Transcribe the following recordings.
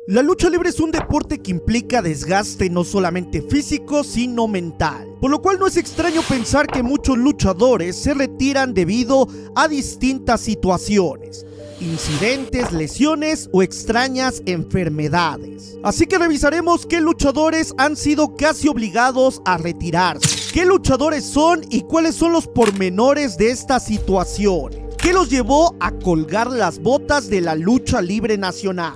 La lucha libre es un deporte que implica desgaste no solamente físico, sino mental, por lo cual no es extraño pensar que muchos luchadores se retiran debido a distintas situaciones, incidentes, lesiones o extrañas enfermedades. Así que revisaremos qué luchadores han sido casi obligados a retirarse, qué luchadores son y cuáles son los pormenores de esta situación, qué los llevó a colgar las botas de la lucha libre nacional.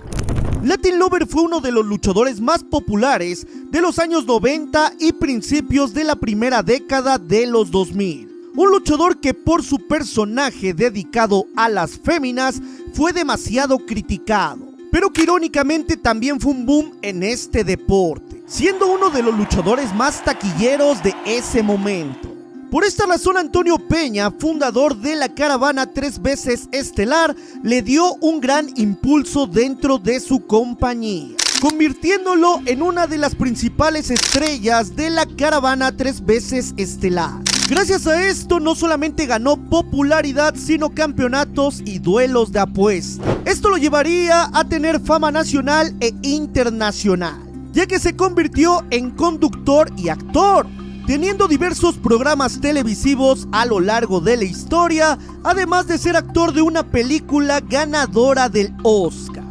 Latin Lover fue uno de los luchadores más populares de los años 90 y principios de la primera década de los 2000. Un luchador que por su personaje dedicado a las féminas fue demasiado criticado, pero que irónicamente también fue un boom en este deporte, siendo uno de los luchadores más taquilleros de ese momento. Por esta razón, Antonio Peña, fundador de la caravana 3 veces estelar, le dio un gran impulso dentro de su compañía, convirtiéndolo en una de las principales estrellas de la caravana 3 veces estelar. Gracias a esto, no solamente ganó popularidad, sino campeonatos y duelos de apuesta. Esto lo llevaría a tener fama nacional e internacional, ya que se convirtió en conductor y actor, teniendo diversos programas televisivos a lo largo de la historia, además de ser actor de una película ganadora del Oscar.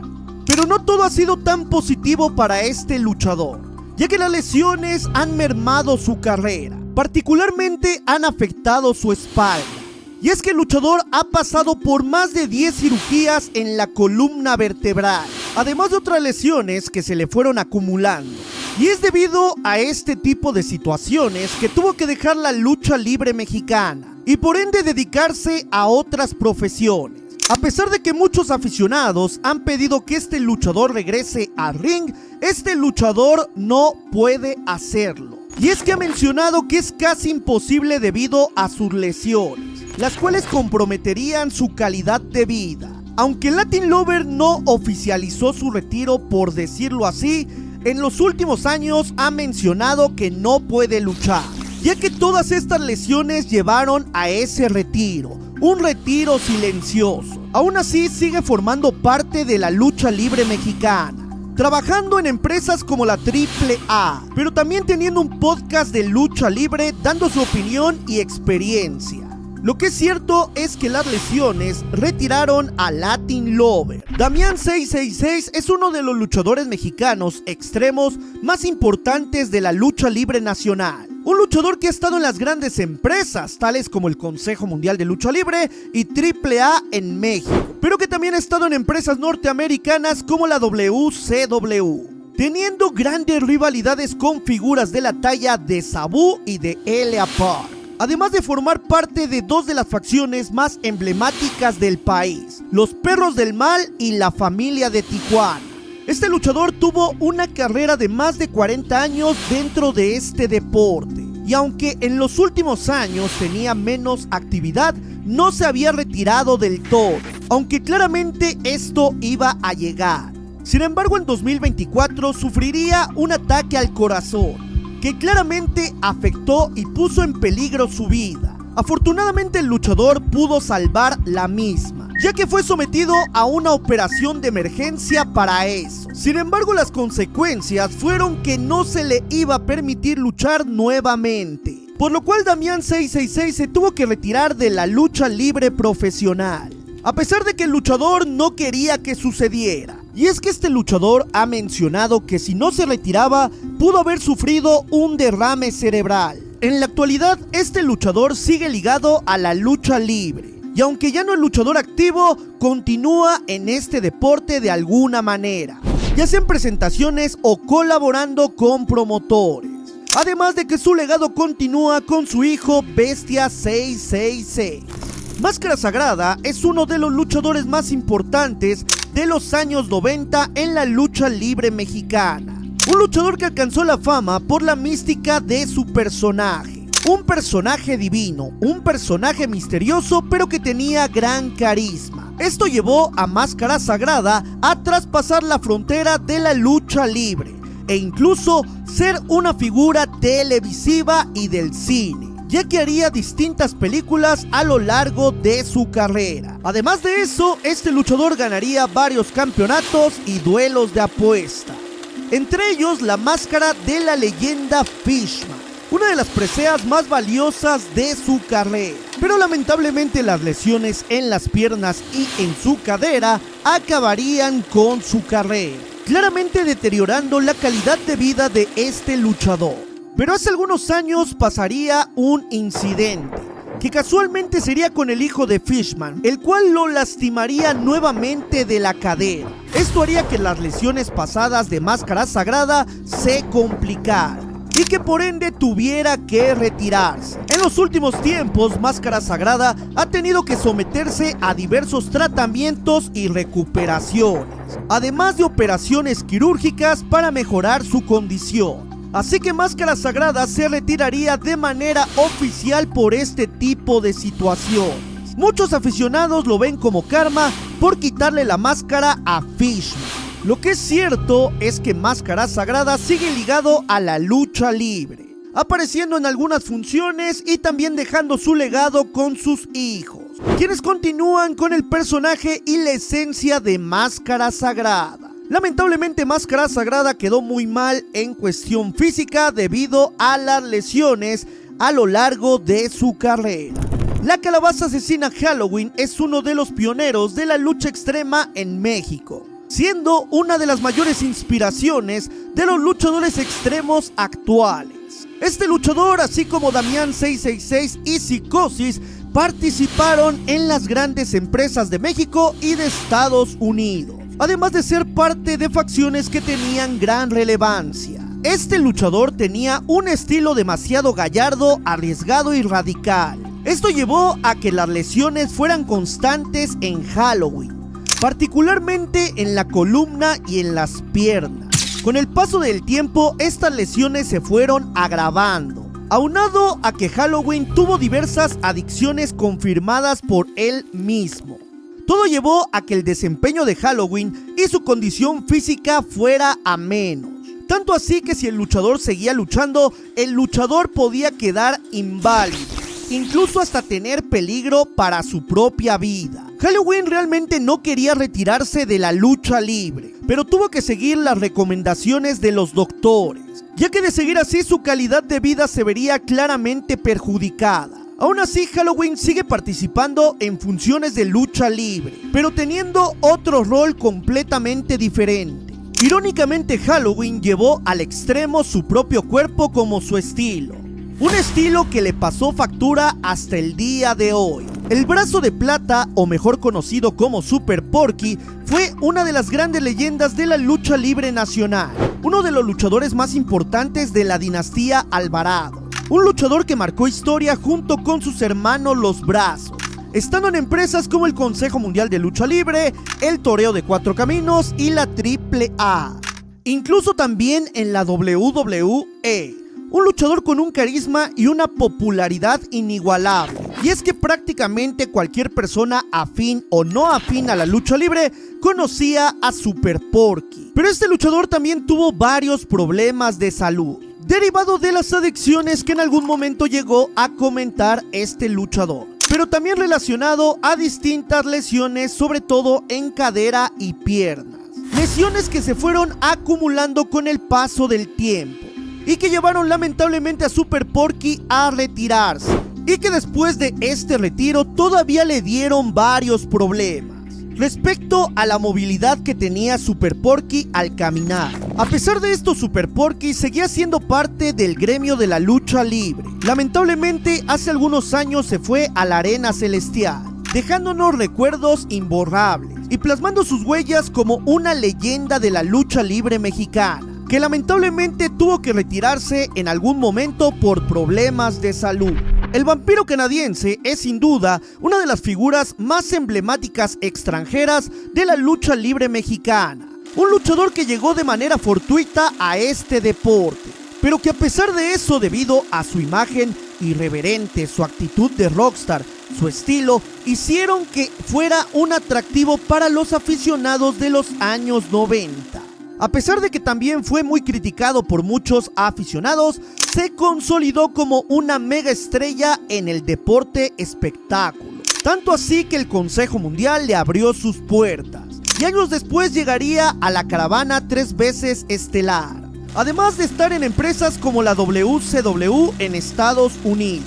Pero no todo ha sido tan positivo para este luchador, ya que las lesiones han mermado su carrera, particularmente han afectado su espalda. Y es que el luchador ha pasado por más de 10 cirugías en la columna vertebral, además de otras lesiones que se le fueron acumulando. Y es debido a este tipo de situaciones que tuvo que dejar la lucha libre mexicana y por ende dedicarse a otras profesiones. A pesar de que muchos aficionados han pedido que este luchador regrese al ring, este luchador no puede hacerlo. Y es que ha mencionado que es casi imposible debido a sus lesiones, las cuales comprometerían su calidad de vida. Aunque Latin Lover no oficializó su retiro, por decirlo así, en los últimos años ha mencionado que no puede luchar, ya que todas estas lesiones llevaron a ese retiro, un retiro silencioso. Aún así sigue formando parte de la lucha libre mexicana, trabajando en empresas como la AAA, pero también teniendo un podcast de lucha libre dando su opinión y experiencia. Lo que es cierto es que las lesiones retiraron a Latin Lover. Damián 666 es uno de los luchadores mexicanos extremos más importantes de la lucha libre nacional. Un luchador que ha estado en las grandes empresas, tales como el Consejo Mundial de Lucha Libre y AAA en México, pero que también ha estado en empresas norteamericanas como la WCW, teniendo grandes rivalidades con figuras de la talla de Sabu y de L.A. Park. Además de formar parte de dos de las facciones más emblemáticas del país, los Perros del Mal y la Familia de Tijuana. Este luchador tuvo una carrera de más de 40 años dentro de este deporte, y aunque en los últimos años tenía menos actividad, no se había retirado del todo, aunque claramente esto iba a llegar. Sin embargo, en 2024 sufriría un ataque al corazón, que claramente afectó y puso en peligro su vida. Afortunadamente el luchador pudo salvar la misma, ya que fue sometido a una operación de emergencia para eso. Sin embargo, las consecuencias fueron que no se le iba a permitir luchar nuevamente, por lo cual Damián 666 se tuvo que retirar de la lucha libre profesional, a pesar de que el luchador no quería que sucediera. Y es que este luchador ha mencionado que si no se retiraba, pudo haber sufrido un derrame cerebral. En la actualidad, este luchador sigue ligado a la lucha libre, y aunque ya no es luchador activo, continúa en este deporte de alguna manera, ya sea en presentaciones o colaborando con promotores. Además de que su legado continúa con su hijo Bestia 666. Máscara Sagrada es uno de los luchadores más importantes de los años 90 en la lucha libre mexicana. Un luchador que alcanzó la fama por la mística de su personaje. Un personaje divino, un personaje misterioso, pero que tenía gran carisma. Esto llevó a Máscara Sagrada a traspasar la frontera de la lucha libre e incluso ser una figura televisiva y del cine, ya que haría distintas películas a lo largo de su carrera. Además de eso, este luchador ganaría varios campeonatos y duelos de apuesta, entre ellos la máscara de la leyenda Fishman, una de las preseas más valiosas de su carrera. Pero lamentablemente las lesiones en las piernas y en su cadera acabarían con su carrera, claramente deteriorando la calidad de vida de este luchador. Pero hace algunos años pasaría un incidente, que casualmente sería con el hijo de Fishman, el cual lo lastimaría nuevamente de la cadera. Esto haría que las lesiones pasadas de Máscara Sagrada se complicaran y que por ende tuviera que retirarse. En los últimos tiempos, Máscara Sagrada ha tenido que someterse a diversos tratamientos y recuperaciones, además de operaciones quirúrgicas para mejorar su condición. Así que Máscara Sagrada se retiraría de manera oficial por este tipo de situaciones. Muchos aficionados lo ven como karma por quitarle la máscara a Fishman. Lo que es cierto es que Máscara Sagrada sigue ligado a la lucha libre, apareciendo en algunas funciones y también dejando su legado con sus hijos, quienes continúan con el personaje y la esencia de Máscara Sagrada. Lamentablemente Máscara Sagrada quedó muy mal en cuestión física debido a las lesiones a lo largo de su carrera. La Calabaza Asesina Halloween es uno de los pioneros de la lucha extrema en México, siendo una de las mayores inspiraciones de los luchadores extremos actuales. Este luchador, así como Damián 666 y Psicosis, participaron en las grandes empresas de México y de Estados Unidos, además de ser parte de facciones que tenían gran relevancia. Este luchador tenía un estilo demasiado gallardo, arriesgado y radical. Esto llevó a que las lesiones fueran constantes en Halloween, particularmente en la columna y en las piernas. Con el paso del tiempo, estas lesiones se fueron agravando, aunado a que Halloween tuvo diversas adicciones confirmadas por él mismo. Todo llevó a que el desempeño de Halloween y su condición física fuera a menos. Tanto así que si el luchador seguía luchando, el luchador podía quedar inválido, incluso hasta tener peligro para su propia vida. Halloween realmente no quería retirarse de la lucha libre, pero tuvo que seguir las recomendaciones de los doctores, ya que de seguir así su calidad de vida se vería claramente perjudicada. Aún así, Halloween sigue participando en funciones de lucha libre, pero teniendo otro rol completamente diferente. Irónicamente, Halloween llevó al extremo su propio cuerpo como su estilo, un estilo que le pasó factura hasta el día de hoy. El Brazo de Plata, o mejor conocido como Super Porky, fue una de las grandes leyendas de la lucha libre nacional, uno de los luchadores más importantes de la dinastía Alvarado. Un luchador que marcó historia junto con sus hermanos Los Brazos, estando en empresas como el Consejo Mundial de Lucha Libre, el Toreo de Cuatro Caminos y la AAA. Incluso también en la WWE. Un luchador con un carisma y una popularidad inigualable. Y es que prácticamente cualquier persona afín o no afín a la lucha libre conocía a Super Porky. Pero este luchador también tuvo varios problemas de salud, derivado de las adicciones que en algún momento llegó a comentar este luchador, pero también relacionado a distintas lesiones, sobre todo en cadera y piernas. Lesiones que se fueron acumulando con el paso del tiempo y que llevaron lamentablemente a Super Porky a retirarse, y que después de este retiro todavía le dieron varios problemas respecto a la movilidad que tenía Super Porky al caminar. A pesar de esto, Super Porky seguía siendo parte del gremio de la lucha libre. Lamentablemente, hace algunos años se fue a la Arena Celestial, dejándonos recuerdos imborrables y plasmando sus huellas como una leyenda de la lucha libre mexicana, que lamentablemente tuvo que retirarse en algún momento por problemas de salud. El vampiro canadiense es sin duda una de las figuras más emblemáticas extranjeras de la lucha libre mexicana. Un luchador que llegó de manera fortuita a este deporte, pero que a pesar de eso, debido a su imagen irreverente, su actitud de rockstar, su estilo, hicieron que fuera un atractivo para los aficionados de los años 90. A pesar de que también fue muy criticado por muchos aficionados, se consolidó como una mega estrella en el deporte espectáculo. Tanto así que el Consejo Mundial le abrió sus puertas y años después llegaría a la caravana 3 veces estelar. Además de estar en empresas como la WCW en Estados Unidos.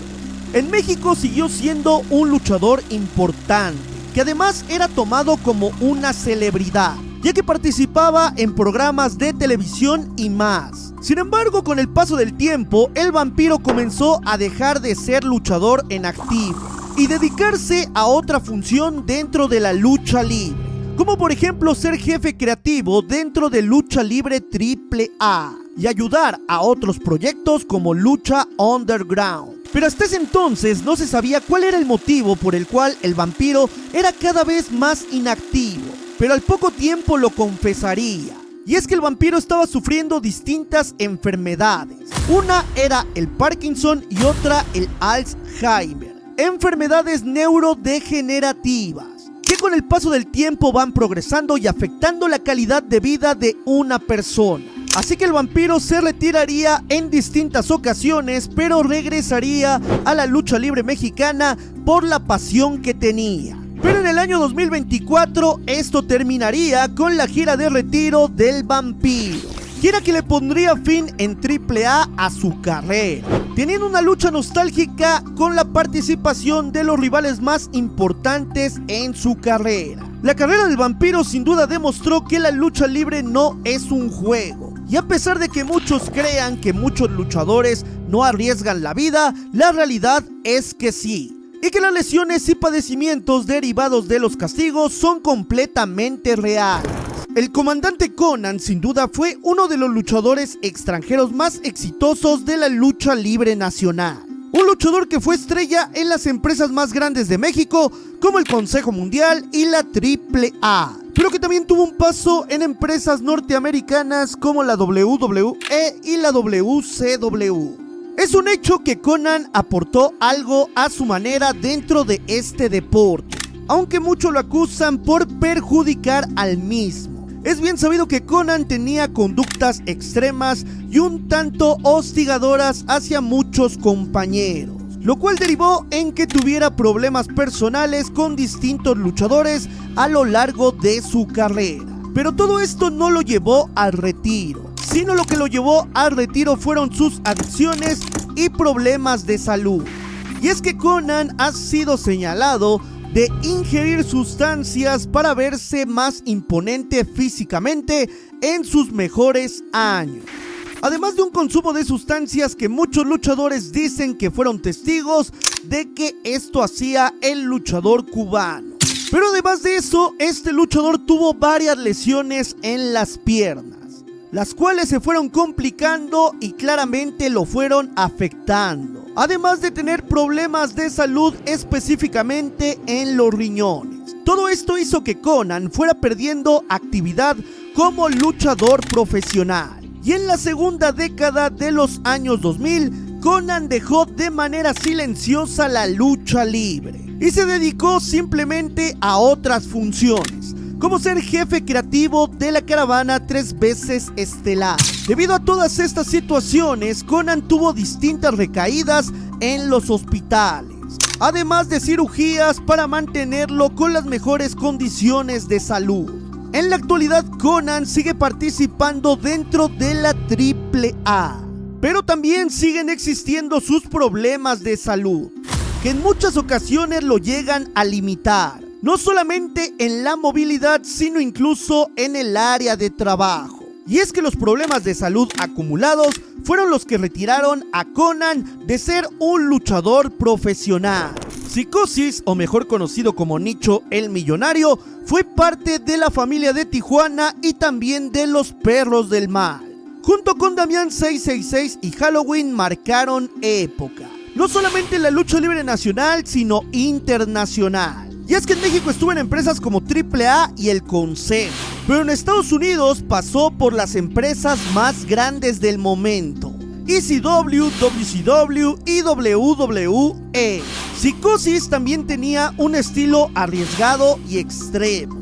En México siguió siendo un luchador importante, que además era tomado como una celebridad, ya que participaba en programas de televisión y más. Sin embargo, con el paso del tiempo, el vampiro comenzó a dejar de ser luchador en activo y dedicarse a otra función dentro de la lucha libre, como por ejemplo ser jefe creativo dentro de Lucha Libre AAA y ayudar a otros proyectos como Lucha Underground. Pero hasta ese entonces no se sabía cuál era el motivo por el cual el vampiro era cada vez más inactivo, pero al poco tiempo lo confesaría. Y es que el vampiro estaba sufriendo distintas enfermedades. Una era el Parkinson y otra el Alzheimer, enfermedades neurodegenerativas, que con el paso del tiempo van progresando y afectando la calidad de vida de una persona. Así que el vampiro se retiraría en distintas ocasiones, pero regresaría a la lucha libre mexicana por la pasión que tenía. Pero en el año 2024 esto terminaría con la gira de retiro del vampiro, gira que le pondría fin en AAA a su carrera, teniendo una lucha nostálgica con la participación de los rivales más importantes en su carrera. La carrera del vampiro sin duda demostró que la lucha libre no es un juego. Y a pesar de que muchos crean que muchos luchadores no arriesgan la vida, la realidad es que sí. Y que las lesiones y padecimientos derivados de los castigos son completamente reales. El comandante Konnan sin duda fue uno de los luchadores extranjeros más exitosos de la lucha libre nacional. Un luchador que fue estrella en las empresas más grandes de México, como el Consejo Mundial y la AAA, pero que también tuvo un paso en empresas norteamericanas como la WWE y la WCW. Es un hecho que Konnan aportó algo a su manera dentro de este deporte, aunque muchos lo acusan por perjudicar al mismo. Es bien sabido que Konnan tenía conductas extremas y un tanto hostigadoras hacia muchos compañeros, lo cual derivó en que tuviera problemas personales con distintos luchadores a lo largo de su carrera. Pero todo esto no lo llevó al retiro, sino lo que lo llevó al retiro fueron sus adicciones y problemas de salud. Y es que Konnan ha sido señalado de ingerir sustancias para verse más imponente físicamente en sus mejores años. Además de un consumo de sustancias que muchos luchadores dicen que fueron testigos de que esto hacía el luchador cubano. Pero además de eso, este luchador tuvo varias lesiones en las piernas, las cuales se fueron complicando y claramente lo fueron afectando. Además de tener problemas de salud específicamente en los riñones. Todo esto hizo que Konnan fuera perdiendo actividad como luchador profesional. Y en la segunda década de los años 2000, Konnan dejó de manera silenciosa la lucha libre y se dedicó simplemente a otras funciones, como ser jefe creativo de la caravana 3 veces estelar. Debido a todas estas situaciones, Konnan tuvo distintas recaídas en los hospitales, además de cirugías para mantenerlo con las mejores condiciones de salud. En la actualidad, Konnan sigue participando dentro de la AAA, pero también siguen existiendo sus problemas de salud, que en muchas ocasiones lo llegan a limitar, no solamente en la movilidad, sino incluso en el área de trabajo. Y es que los problemas de salud acumulados fueron los que retiraron a Konnan de ser un luchador profesional. Psicosis, o mejor conocido como Nicho el Millonario, fue parte de la familia de Tijuana y también de los Perros del Mal. Junto con Damián 666 y Halloween marcaron época, no solamente en la lucha libre nacional, sino internacional. Y es que en México estuvo en empresas como AAA y el Consejo, pero en Estados Unidos pasó por las empresas más grandes del momento: ECW, WCW y WWE. Psicosis también tenía un estilo arriesgado y extremo,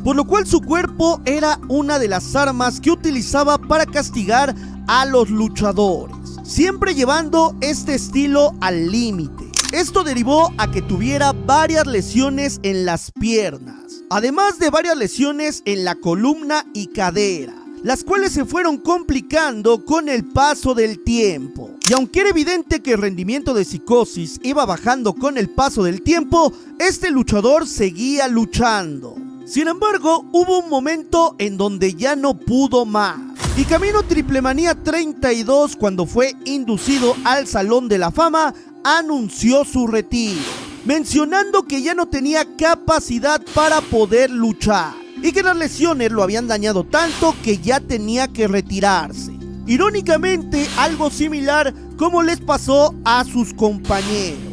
por lo cual su cuerpo era una de las armas que utilizaba para castigar a los luchadores, siempre llevando este estilo al límite. Esto derivó a que tuviera varias lesiones en las piernas, además de varias lesiones en la columna y cadera, las cuales se fueron complicando con el paso del tiempo. Y aunque era evidente que el rendimiento de Psicosis iba bajando con el paso del tiempo, este luchador seguía luchando. Sin embargo, hubo un momento en donde ya no pudo más. Y camino Triplemanía 32, cuando fue inducido al Salón de la Fama, anunció su retiro, mencionando que ya no tenía capacidad para poder luchar y que las lesiones lo habían dañado tanto que ya tenía que retirarse. Irónicamente, algo similar como les pasó a sus compañeros.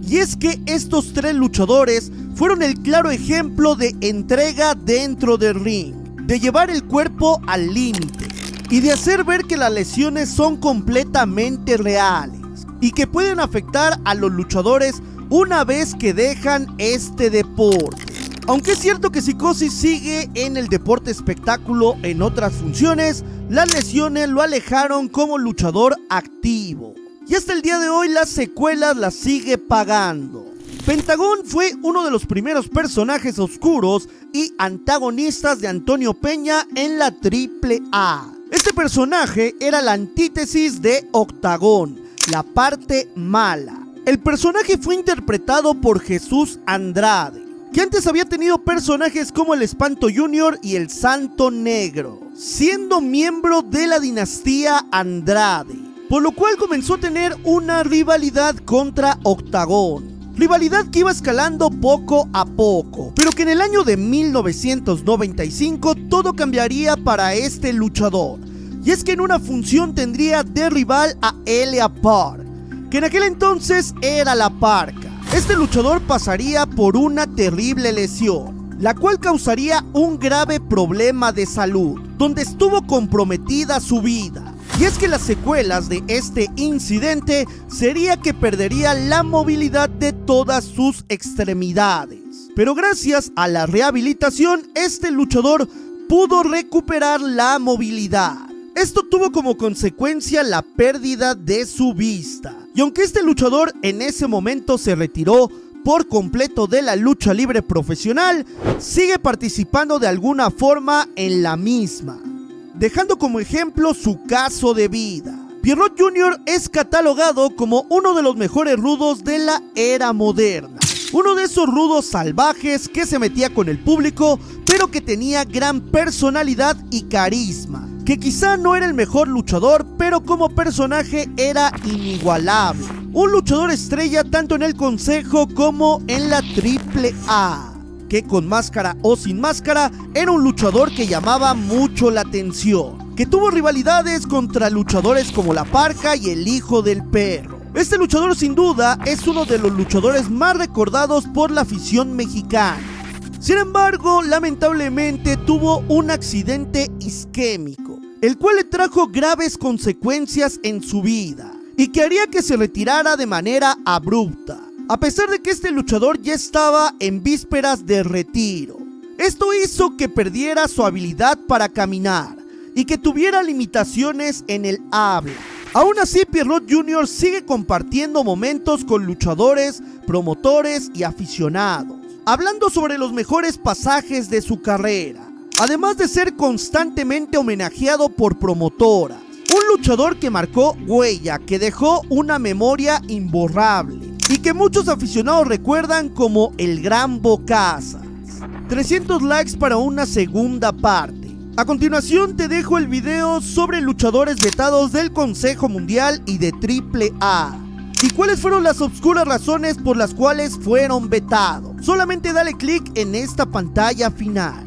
Y es que estos tres luchadores fueron el claro ejemplo de entrega dentro del ring, de llevar el cuerpo al límite y de hacer ver que las lesiones son completamente reales y que pueden afectar a los luchadores una vez que dejan este deporte. Aunque es cierto que Psicosis sigue en el deporte espectáculo en otras funciones, las lesiones lo alejaron como luchador activo. Y hasta el día de hoy las secuelas las sigue pagando. Pentagón fue uno de los primeros personajes oscuros y antagonistas de Antonio Peña en la AAA. Este personaje era la antítesis de Octagón, la parte mala. El personaje fue interpretado por Jesús Andrade, que antes había tenido personajes como el Espanto Junior y el Santo Negro, siendo miembro de la dinastía Andrade, por lo cual comenzó a tener una rivalidad contra Octagón. Rivalidad que iba escalando poco a poco, pero que en el año de 1995 todo cambiaría para este luchador. Y es que en una función tendría de rival a Elia Park, que en aquel entonces era la Parca. Este luchador pasaría por una terrible lesión, la cual causaría un grave problema de salud, donde estuvo comprometida su vida. Y es que las secuelas de este incidente sería que perdería la movilidad de todas sus extremidades. Pero gracias a la rehabilitación, este luchador pudo recuperar la movilidad. Esto tuvo como consecuencia la pérdida de su vista. Y aunque este luchador en ese momento se retiró por completo de la lucha libre profesional, sigue participando de alguna forma en la misma, dejando como ejemplo su caso de vida. Pierrot Jr. es catalogado como uno de los mejores rudos de la era moderna. Uno de esos rudos salvajes que se metía con el público, pero que tenía gran personalidad y carisma. Que quizá no era el mejor luchador, pero como personaje era inigualable. Un luchador estrella tanto en el Consejo como en la AAA. Que con máscara o sin máscara era un luchador que llamaba mucho la atención, que tuvo rivalidades contra luchadores como La Parca y el Hijo del Perro. Este luchador sin duda es uno de los luchadores más recordados por la afición mexicana. Sin embargo, lamentablemente tuvo un accidente isquémico, el cual le trajo graves consecuencias en su vida y que haría que se retirara de manera abrupta, a pesar de que este luchador ya estaba en vísperas de retiro. Esto hizo que perdiera su habilidad para caminar y que tuviera limitaciones en el habla. Aún así, Pierrot Jr. sigue compartiendo momentos con luchadores, promotores y aficionados, hablando sobre los mejores pasajes de su carrera, además de ser constantemente homenajeado por promotoras. Un luchador que marcó huella, que dejó una memoria imborrable y que muchos aficionados recuerdan como el Gran Bocazas. 300 likes para una segunda parte. A continuación te dejo el video sobre luchadores vetados del Consejo Mundial y de AAA. ¿Y cuáles fueron las oscuras razones por las cuales fueron vetados? Solamente dale clic en esta pantalla final.